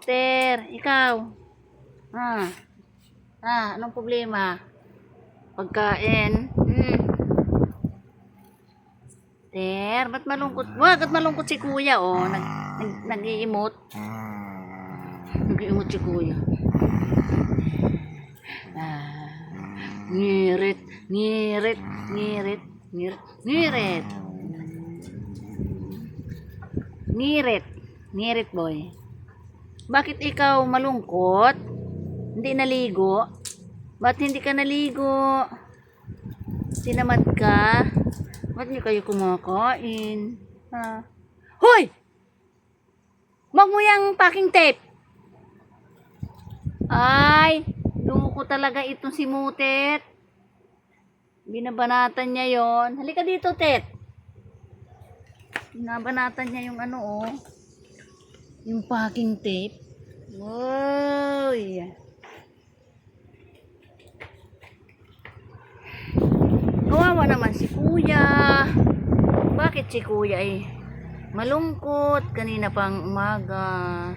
Ter, ikaw. Ah, anong problema? Pagkain. Ter, ba't malungkot? Bakit malungkot si kuya, oh? Nag-i-emote. Nag-i-emote si kuya. Ah, ngirit, ngirit, ngirit, ngirit, ngirit. Ngirit. Ngirit, boy. Bakit ikaw malungkot? Hindi naligo? Ba't hindi ka naligo? Tinamad ka? Ba't hindi kayo kumakain? Ha? Hoy! Wag mo yung packing tape! Ay! Loko talaga itong si Mutet. Binabanatan niya yon. Halika dito, Tet. Binabanatan niya yung ano, oh. Yung packing tape. Uy! Kawawa naman si kuya. Bakit si kuya ay malungkot? Kanina pang umaga.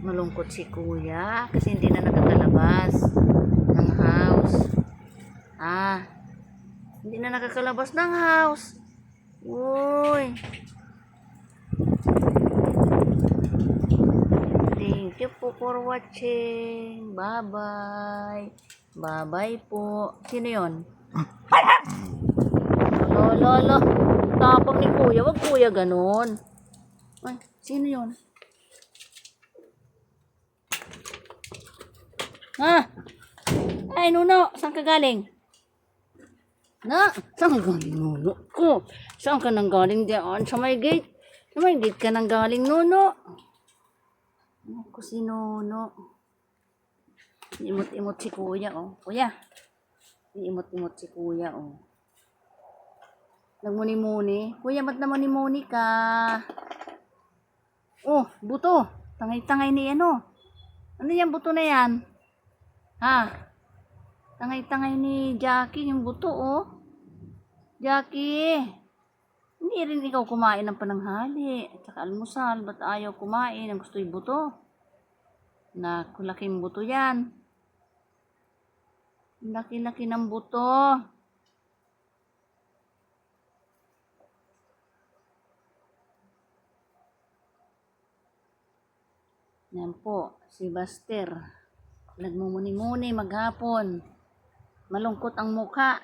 Malungkot si kuya kasi hindi na nakakalabas ng house. Hindi na nakakalabas ng house. Uy. Thank you po for watching. Bye-bye. Bye-bye po. Sino yon? Lolo. Tapang ni kuya. Wag kuya ganun. Ay, sino yon? Ay, Nuno. Saan ka galing? Saan ka galing, Nuno? Saan ka nang galing diyan? Sa may gate? Sa may gate ka nang galing, Nuno? Ako si Nuno. Imot-imot si kuya, oh. Kuya. Imot-imot si kuya, oh. Nagmuni-muni. Kuya, ba't naman ni-muni ka? Oh, buto. Tangay-tangay ni ano. Ano yan, buto na yan? Tangay-tangay ni Jackie yung buto, oh. Jackie, hindi rin ikaw kumain ng pananghali at saka almusal. Ba't ayaw kumain? Ang gusto yung buto. Naku, laking buto yan. Laki-laki ng buto. Yan po, si Buster. Nagmumuni-muni maghapon. Malungkot ang mukha.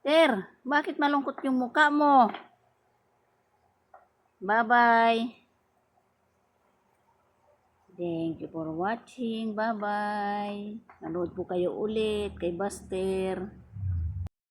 Ter, bakit malungkot yung mukha mo? Bye-bye. Thank you for watching. Bye-bye. Nanood po kayo ulit kay Buster.